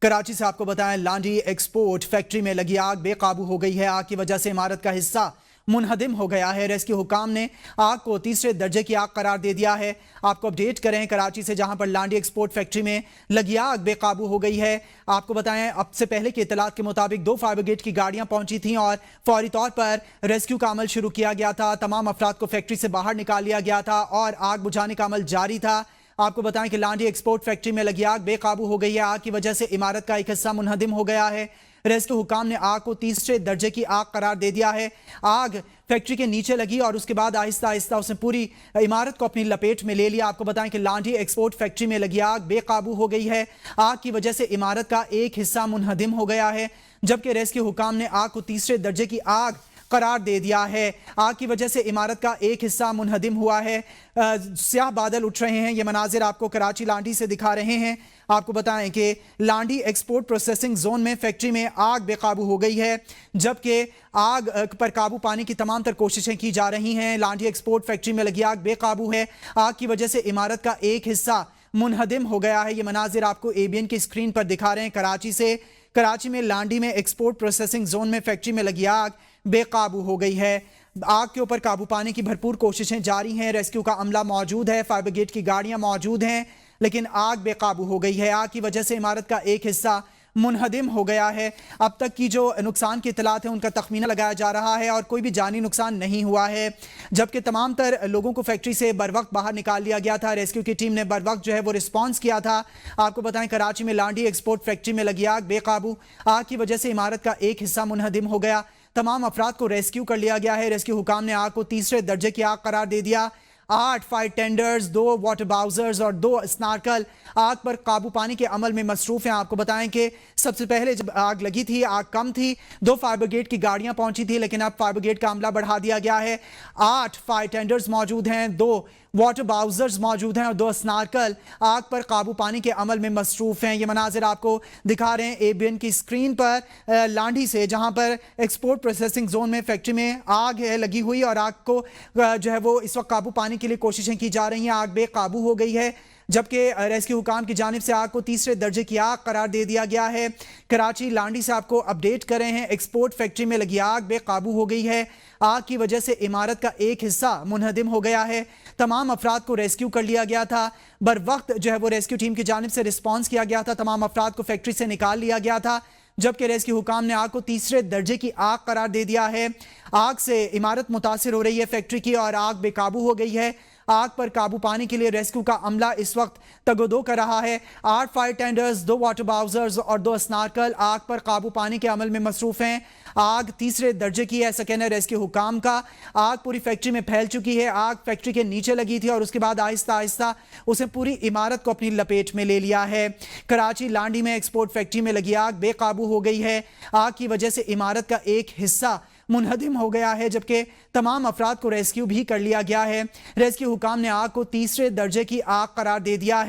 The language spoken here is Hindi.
कराची से आपको बताएं, लांडी एक्सपोर्ट फैक्ट्री में लगी आग बेकाबू हो गई है। आग की वजह से इमारत का हिस्सा मुनहदिम हो गया है। रेस्क्यू हुकाम ने आग को तीसरे दर्जे की आग करार दे दिया है। आपको अपडेट करें कराची से, जहां पर लांडी एक्सपोर्ट फैक्ट्री में लगी आग बेकाबू हो गई है। आपको बताएं, अब से पहले की इतलात के मुताबिक 2 फायर ब्रिगेड की गाड़ियां पहुंची थीं और फौरी तौर पर रेस्क्यू का अमल शुरू किया गया था। तमाम अफराद को फैक्ट्री से बाहर निकाल लिया गया था और आग बुझाने का अमल जारी था। आपको बताएं कि लांडी एक्सपोर्ट फैक्ट्री में लगी आग बेकाबू हो गई है। आग की वजह से इमारत का एक हिस्सा मुनहदिम हो गया है। रेस्क्यू हुकाम ने आग को तीसरे दर्जे की आग करार दे दिया है। आग फैक्ट्री के नीचे लगी और उसके बाद आहिस्ता आहिस्ता उसने पूरी इमारत को अपनी लपेट में ले लिया। आपको बताएं कि लांडी एक्सपोर्ट फैक्ट्री में लगी आग बेकाबू हो गई है। आग की वजह से इमारत का एक हिस्सा मुनहदिम हो गया है, जबकि रेस्क्यू हुकाम ने आग को तीसरे दर्जे की आग करार दे दिया है। आग की वजह से इमारत का एक हिस्सा मुनहदिम हुआ है। स्याह बादल उठ रहे हैं। ये मनाजिर आपको कराची लांडी से दिखा रहे हैं। आपको बताएं कि लांडी एक्सपोर्ट प्रोसेसिंग जोन में फैक्ट्री में आग बेकाबू हो गई है, जबकि आग पर काबू पाने की तमाम तर कोशिशें की जा रही हैं। लांडी एक्सपोर्ट फैक्ट्री में लगी आग बेकाबू है। आग की वजह से इमारत का एक हिस्सा मुनहदिम हो गया है। ये मनाजिर आपको एबीएन की स्क्रीन पर दिखा रहे हैं कराची से। कराची में लांडी में एक्सपोर्ट प्रोसेसिंग जोन में फैक्ट्री में लगी आग बेकाबू हो गई है। आग के ऊपर काबू पाने की भरपूर कोशिशें जारी हैं। रेस्क्यू का अमला मौजूद है, फायर ब्रिगेड की गाड़ियां मौजूद हैं, लेकिन आग बेकाबू हो गई है। आग की वजह से इमारत का एक हिस्सा मुनहदिम हो गया है। अब तक की जो नुकसान की इतलात है उनका तखमीना लगाया जा रहा है और कोई भी जानी नुकसान नहीं हुआ है, जबकि तमाम तर लोगों को फैक्ट्री से बर वक्त बाहर निकाल लिया गया था। रेस्क्यू की टीम ने बर वक्त जो है वो रिस्पॉन्स किया था। आपको बताएं, कराची में लांडी एक्सपोर्ट फैक्ट्री में लगी आग बेकाबू। आग की वजह से इमारत का एक हिस्सा मुनहदिम हो गया। तमाम अफराद को रेस्क्यू कर लिया गया है। रेस्क्यू हुकाम ने आग को तीसरे दर्जे की आग करार दे दिया। 8 फायर टेंडर्स, 2 वाटर बाउजर्स और 2 स्नार्कल आग पर काबू पाने के अमल में मसरूफ हैं। आपको बताएं कि सबसे पहले जब आग लगी थी, आग कम थी, 2 फायर ब्रिगेड की गाड़ियां पहुंची थी, लेकिन अब फायर ब्रिगेड का अमला बढ़ा दिया गया है। 8 फायर टेंडर्स मौजूद हैं, 2 वाटर बाउजर्स मौजूद हैं और 2 स्नार्कल आग पर काबू पाने के अमल में मसरूफ हैं। ये मनाजिर आपको दिखा रहे हैं एबीएन की स्क्रीन पर लांडी से, जहां पर एक्सपोर्ट प्रोसेसिंग जोन में फैक्ट्री में आग है लगी हुई और आग को जो है वो इस वक्त काबू पाने के लिए कोशिशें की जा रही हैं। आग बेकाबू हो गई है, जबकि रेस्क्यू हुकाम की जानिब से आग को तीसरे दर्जे की आग करार दे दिया गया है। कराची लांडी से आपको अपडेट कर रहे हैं। एक्सपोर्ट फैक्ट्री में लगी आग बेकाबू हो गई है। आग की वजह से इमारत का एक हिस्सा मुनहदिम हो गया है। तमाम अफराद को रेस्क्यू कर लिया गया था। बर वक्त जो है वो रेस्क्यू टीम की जानिब से रिस्पॉन्स किया गया था। तमाम अफराद को फैक्ट्री से निकाल लिया गया था, जबकि रेस्क्यू हुकाम ने आग को तीसरे दर्जे की आग करार दे दिया है। आग से इमारत मुतासिर हो रही है फैक्ट्री की और आग बेकाबू हो गई है। आग पर काबू पाने के लिए रेस्क्यू का अमला इस वक्त तगोदो कर रहा है। 8 फायर टेंडर्स, 2 वाटर बाउजर्स और 2 स्नार्कल आग पर काबू पाने के अमल में मसरूफ हैं। आग तीसरे दर्जे की है, ऐसा कहना है रेस्क्यू हुकाम का। आग पूरी फैक्ट्री में फैल चुकी है। आग फैक्ट्री के नीचे लगी थी और उसके बाद आहिस्ता आहिस्ता उसे पूरी इमारत को अपनी लपेट में ले लिया है। कराची लांडी में एक्सपोर्ट फैक्ट्री में लगी आग बेकाबू हो गई है। आग की वजह से इमारत का एक हिस्सा मुनहदिम हो गया है, जबकि तमाम अफराद को रेस्क्यू भी कर लिया गया है। रेस्क्यू हुकाम ने आग को तीसरे दर्जे की आग करार दे दिया है।